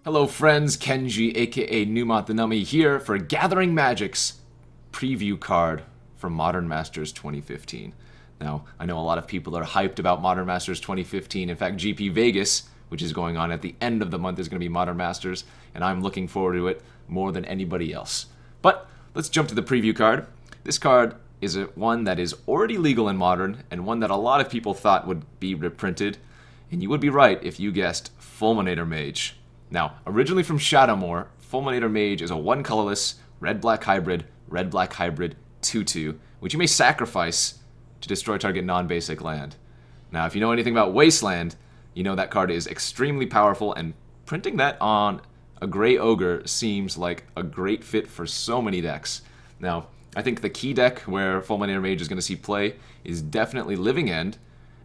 Hello friends, Kenji aka Numot the Nummy here for Gathering Magic's preview card for Modern Masters 2015. Now, I know a lot of people are hyped about Modern Masters 2015. In fact, GP Vegas, which is going on at the end of the month, is going to be Modern Masters, and I'm looking forward to it more than anybody else. But let's jump to the preview card. This card is one that is already legal in Modern, and one that a lot of people thought would be reprinted, and you would be right if you guessed Fulminator Mage. Now, originally from Shadowmoor, Fulminator Mage is a one-colorless, red-black hybrid, 2/2, which you may sacrifice to destroy target non-basic land. Now, if you know anything about Wasteland, you know that card is extremely powerful, and printing that on a Grey Ogre seems like a great fit for so many decks. Now, I think the key deck where Fulminator Mage is going to see play is definitely Living End.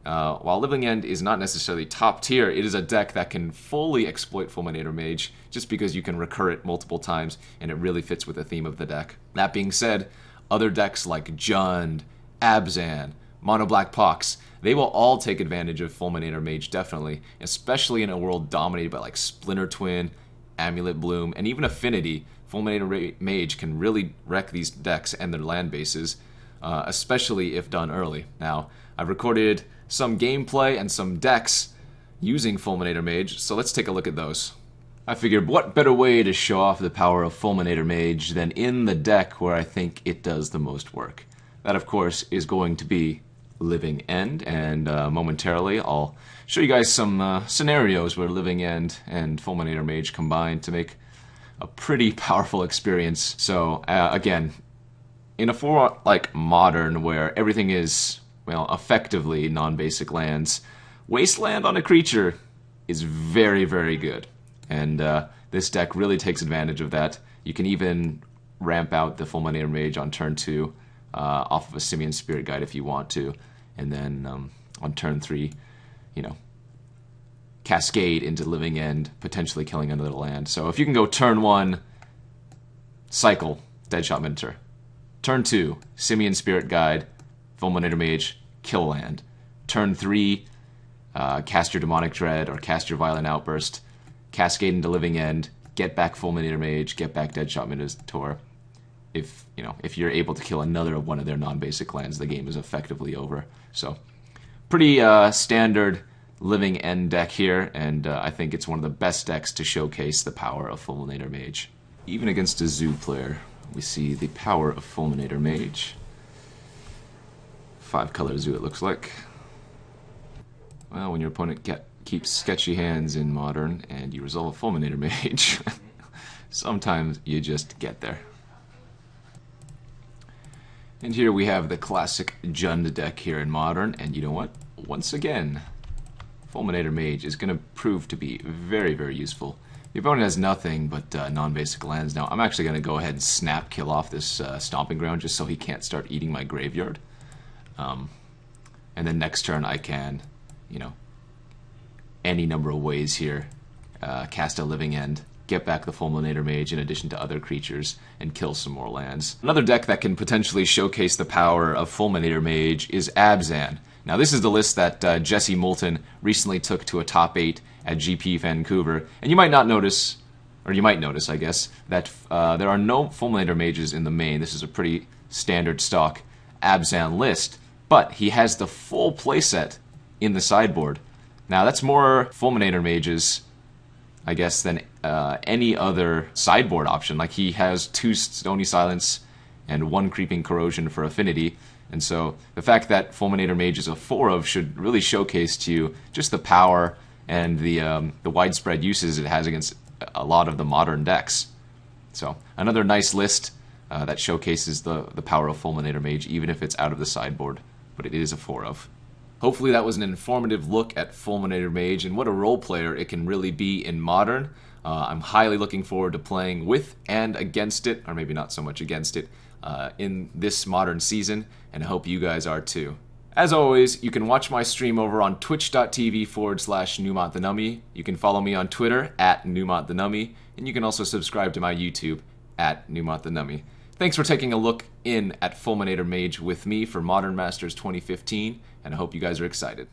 While Living End is not necessarily top tier, it is a deck that can fully exploit Fulminator Mage just because you can recur it multiple times and it really fits with the theme of the deck. That being said, other decks like Jund, Abzan, Mono Black Pox, they will all take advantage of Fulminator Mage definitely, especially in a world dominated by like Splinter Twin, Amulet Bloom, and even Affinity. Fulminator Mage can really wreck these decks and their land bases, especially if done early. Now, I've recorded some gameplay and some decks using Fulminator Mage, so let's take a look at those. I figured what better way to show off the power of Fulminator Mage than in the deck where I think it does the most work. That, of course, is going to be Living End, and momentarily I'll show you guys some scenarios where Living End and Fulminator Mage combine to make a pretty powerful experience. So, again, in a format like Modern where everything is, well, effectively non-basic lands, Wasteland on a creature is very, very good. And this deck really takes advantage of that. You can even ramp out the Fulminator Mage on turn 2 off of a Simian Spirit Guide if you want to. And then on turn 3, you know, cascade into Living End, potentially killing another land. So if you can go turn 1, cycle, Deadshot Minotaur. Turn 2, Simian Spirit Guide, Fulminator Mage, kill land. Turn 3, cast your Demonic Dread or cast your Violent Outburst, cascade into Living End, get back Fulminator Mage, get back Deadshot Minotaur. If you're able to kill another one of their non-basic lands, the game is effectively over. So, pretty standard Living End deck here, and I think it's one of the best decks to showcase the power of Fulminator Mage. Even against a Zoo player, we see the power of Fulminator Mage. 5-color Zoo, it looks like. Well, when your opponent keeps sketchy hands in Modern and you resolve a Fulminator Mage, sometimes you just get there. And here we have the classic Jund deck here in Modern, and you know what? Once again, Fulminator Mage is going to prove to be very, very useful. The opponent has nothing but non-basic lands. Now, I'm actually going to go ahead and snap kill off this Stomping Ground just so he can't start eating my graveyard. And then next turn I can, you know, any number of ways here, cast a Living End, get back the Fulminator Mage in addition to other creatures, and kill some more lands. Another deck that can potentially showcase the power of Fulminator Mage is Abzan. Now this is the list that Jesse Moulton recently took to a top 8 at GP Vancouver, and you might not notice, or you might notice, I guess, that there are no Fulminator Mages in the main. This is a pretty standard stock Abzan list, but he has the full playset in the sideboard. Now that's more Fulminator Mages, I guess, than any other sideboard option. Like, he has 2 Stony Silence and 1 Creeping Corrosion for Affinity, and so the fact that Fulminator Mage is a 4 of should really showcase to you just the power and the widespread uses it has against a lot of the Modern decks. So another nice list that showcases the power of Fulminator Mage, even if it's out of the sideboard, but it is a 4 of. Hopefully that was an informative look at Fulminator Mage and what a role player it can really be in Modern. I'm highly looking forward to playing with and against it, or maybe not so much against it, in this Modern season, and I hope you guys are too. As always, you can watch my stream over on twitch.tv/NumotTheNummy. You can follow me on Twitter @NumotTheNummy, and you can also subscribe to my YouTube @NumotTheNummy. Thanks for taking a look in at Fulminator Mage with me for Modern Masters 2015, and I hope you guys are excited.